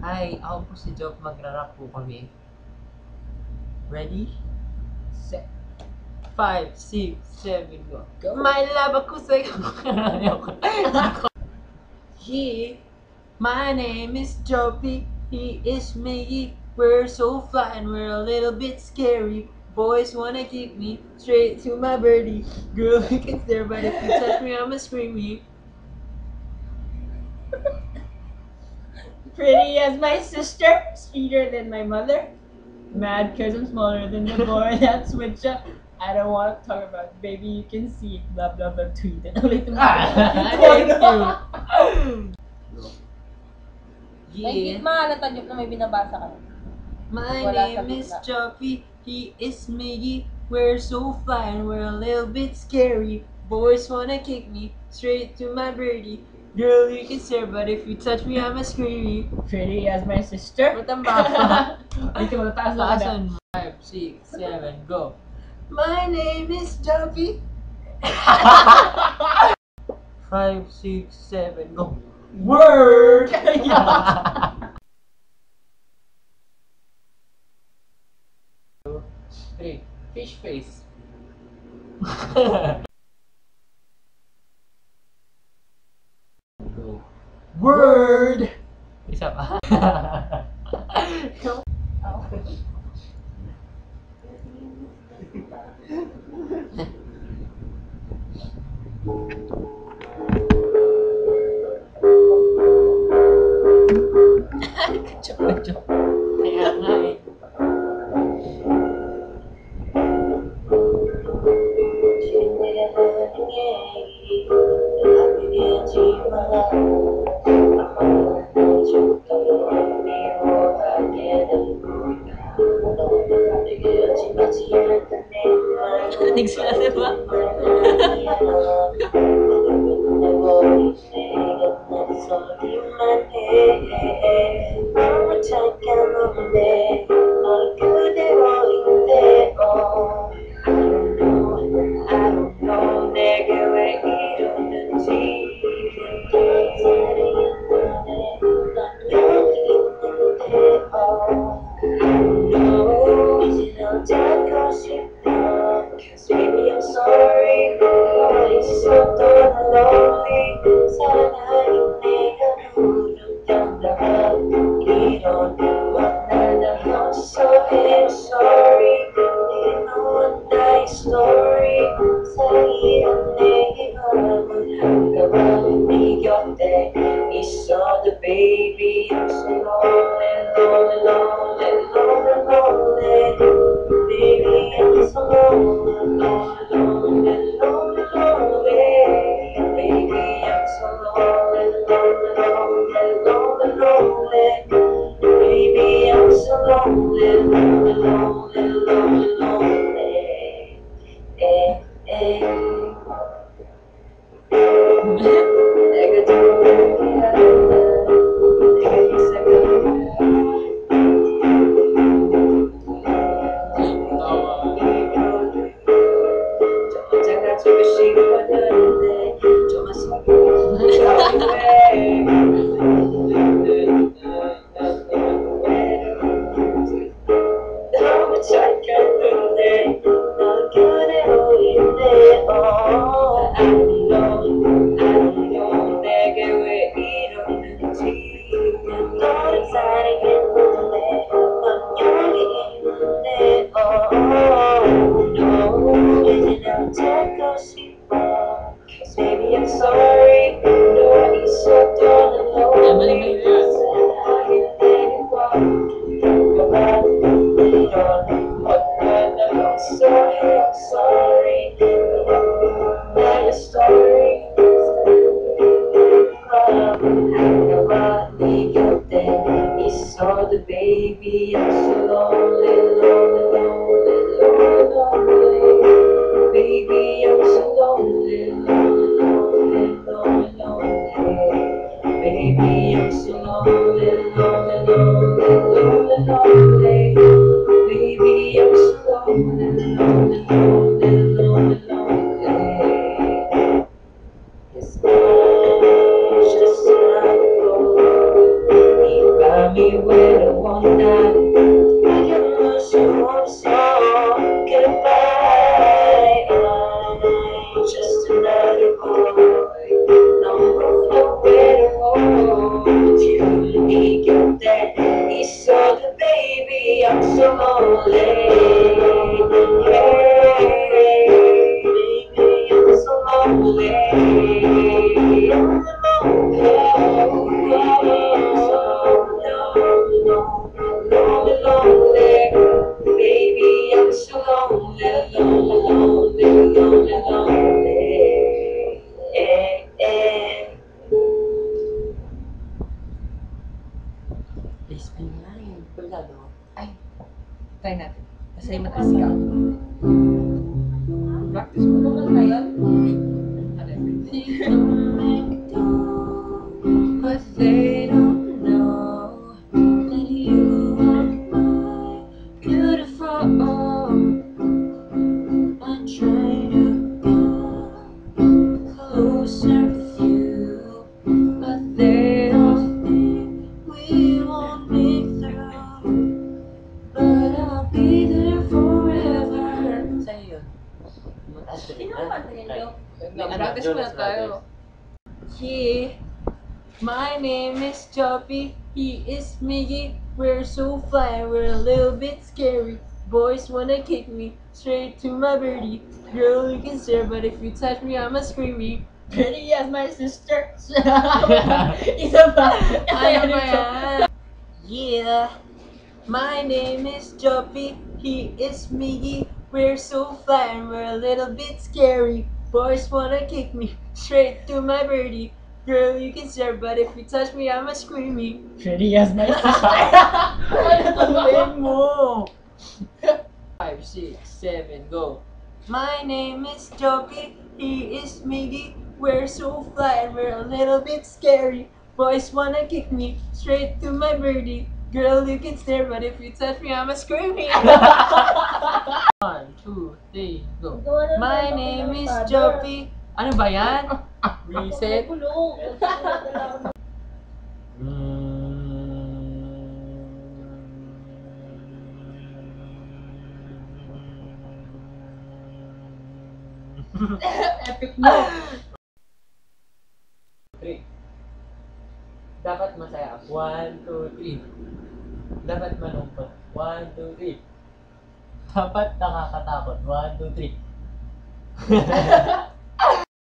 Hi, ako po si Job. Magra-rap po kami. Ready? Set. 5, 6, 7, go. My love, ako sa'yo. My name is Joby. He is me. We're so fly and we're a little bit scary. Boys wanna kick me straight to my birdie. Girl, you can stare, but if you touch me, I'ma scream you. Pretty as my sister, sweeter than my mother. Mad cause I'm smaller than the boy that's with ya. I don't want to talk about it. Baby, you can see it. Blah blah blah tweet it. Ulit mo. Thank you. May Yeah. mahalata niyo na may binabasa ka. My Wala sa name is bigla. Joby, he is me. We're so fly and we're a little bit scary. Boys wanna kick me straight to my birdie. Girl, you can stare, but if you touch me, I'ma scream you. Pretty as my sister. Matamba pa. Ito mo, taas na Taasan mo. 5, 6, 7, go. My name is Joby. 5, 6, 7, go. Word! 3, fish face. Go. Word! Isa pa. Joke. Kaya nga eh. Narinig sila, diba? Baby, I'm sorry, it's so lonely. Sana hindi ka nulog lahat. Iron, mananahon. I'm sorry, ginawa na story. Sa iyong naiiwan, hanggang bigote. We saw the baby, I'm so lonely. Baby, I'm so lonely. Baby, I'm so lonely. Baby, I'm so lonely. Baby, I'm sorry. No, it's so sorry. My story. He saw the baby, I'm so lonely. Baby, I'm so lonely. Baby, I'm so lonely. Baby, I'm so lonely. It's just another road. me when I want that. You must have so goodbye. I'm just another boy. No mood, nowhere to go. But you need your dad. He's so the baby. I'm so lonely. Hey, baby, I'm so lonely. Baby, I'm so lonely, lonely, lonely, lonely. Please, pin na yun. Pagkado. Try natin. Kasi mataas ka. Practice mo. Ano na yun? But they don't know that you are my beautiful. I'm trying to go closer with you, but they all think we won't make through. But I'll be there forever. Sa'yo yun. Mataas ka rin, Sino ha? ang kanta niyan, Joe? Practice muna tayo. Yeah, my name is Choppy, he is Miggy. We're so fly, we're a little bit scary. Boys wanna kick me straight to my birdie. Girl, you can stare, but if you touch me, I'm a screaming. Pretty as my sister. Isa ba? Ano ba yan? Yeah, my name is Choppy, he is Miggy. We're so fly and we're a little bit scary. Boys wanna kick me straight to my birdie. Girl, you can stare, but if you touch me, I'm a screaming. Pretty as my sister. Ano to ba? Tuloy mo! 5, 6, 7, go! My name is Choppy, he is Miggy. We're so fly and we're a little bit scary. Boys wanna kick me straight to my birdie. Girl, you can stare, but if you touch me, I'm a screaming. 1, 2, 3, go! My name is Choppy. Ano ba yan? Reset. Kulong. Epic mo. 3. Dapat masaya. 1, 2, 3. Dapat malungkot. 1, 2, 3. Dapat nakakatakot. 1, 2, 3.